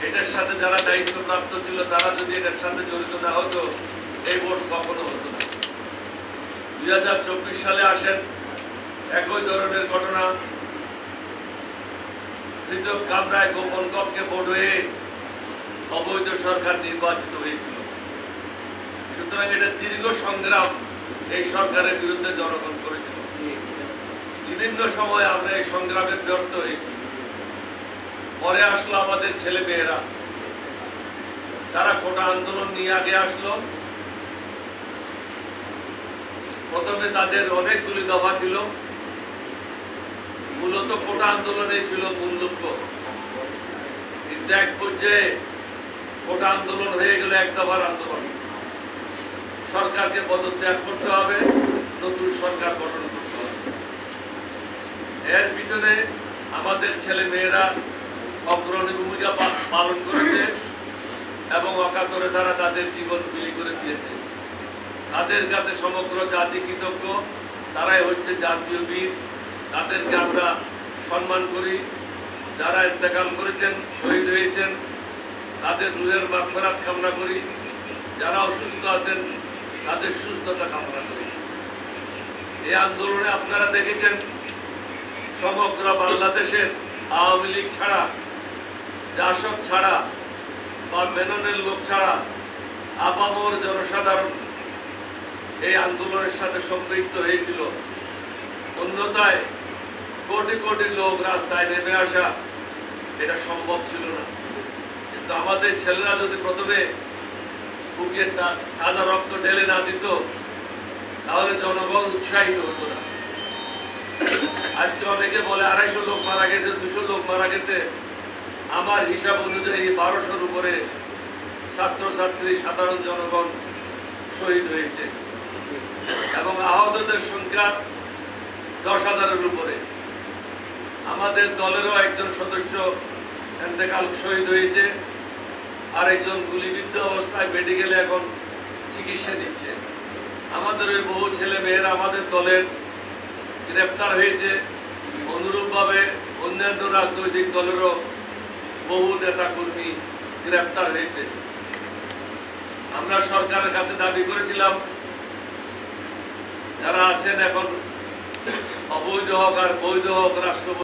এটার সাথে যারা দায়িত্বপ্রাপ্ত ছিল তারা যদি এটার সাথে জড়িত না হতো এই ভোট কখনো হতো না। 2024 সালে আসেন, একই ধরনের ঘটনা, পৃথক কামরায় গোপন কক্ষে ভোট হয়ে অবৈধ সরকার নির্বাচিত হয়েছিল। সুতরাং এটা দীর্ঘ সংগ্রাম এই সরকারের বিরুদ্ধে জনগণ করেছিল। বিভিন্ন সময় আমরা এই সংগ্রামে ব্যর্থ হয়েছি। পরে আসলো আমাদের ছেলে মেয়েরা, তারা কোটা আন্দোলন নিয়ে আগে আসলো। প্রথমে তাদের অনেকগুলি দফা ছিল, মূলত কোটা আন্দোলনে ছিল মূল লক্ষ্য, কিন্তু এক পর্যায়ে কোটা আন্দোলন হয়ে গেল এক দফার আন্দোলন। সরকারকে পদত্যাগ করতে হবে, নতুন সরকার গঠন করতে হবে। এর ভিতরে আমাদের ছেলে মেয়েরা অগ্রণী ভূমিকা পালন করেছে এবং অকাতরে তারা তাদের জীবন বিলি করে দিয়েছে। তাদের কাছে সমগ্র জাতি কৃতজ্ঞ। তারাই হচ্ছে জাতীয় বীর। তাদেরকে আমরা সম্মান করি। যারা ইন্তেকাল করেছেন, শহীদ হয়েছেন, তাদের রুহের মাগফিরাত কামনা করি। যারা অসুস্থ আছেন তাদের সুস্থতা কামনা করি। এই আন্দোলনে আপনারা দেখেছেন সমগ্র বাংলাদেশের আওয়ামী লীগ ছাড়া, জাসদ ছাড়া বা মেননের লোক ছাড়া আপামর জনসাধারণ এই আন্দোলনের সাথে সম্পৃক্ত হয়েছিল। অন্যথায় কোটি কোটি লোক রাস্তায় নেমে আসা এটা সম্ভব ছিল না। কিন্তু আমাদের ছেলেরা যদি প্রথমে বুকে তাজা রক্ত ঢেলে না দিত, তাহলে জনগণ উৎসাহিত হতো না। আজকে অনেকে বলে 250 লোক মারা গেছে, 200 লোক মারা গেছে। আমার হিসাব অনুযায়ী 1200-র উপরে ছাত্রছাত্রী, সাধারণ জনগণ শহীদ হয়েছে এবং আহতদের সংখ্যা 10,000-এর উপরে। আমাদের দলেরও একজন সদস্য ইন্তেকাল শহীদ হয়েছে, আর একজন গুলিবিদ্ধ অবস্থায় মেডিকেলে এখন চিকিৎসা দিচ্ছে। আমাদের ওই বহু ছেলে মেয়েরা আমাদের দলের গ্রেপ্তার হয়েছে। অনুরূপভাবে অন্যান্য রাজনৈতিক দলেরও বহু নেতা কর্মী গ্রেপ্তার হয়েছে। আমরা সরকারের কাছে দাবি করেছিলাম, যারা আছেন এখন অবৈধ হোক আর বৈধ হোক রাষ্ট্রপতি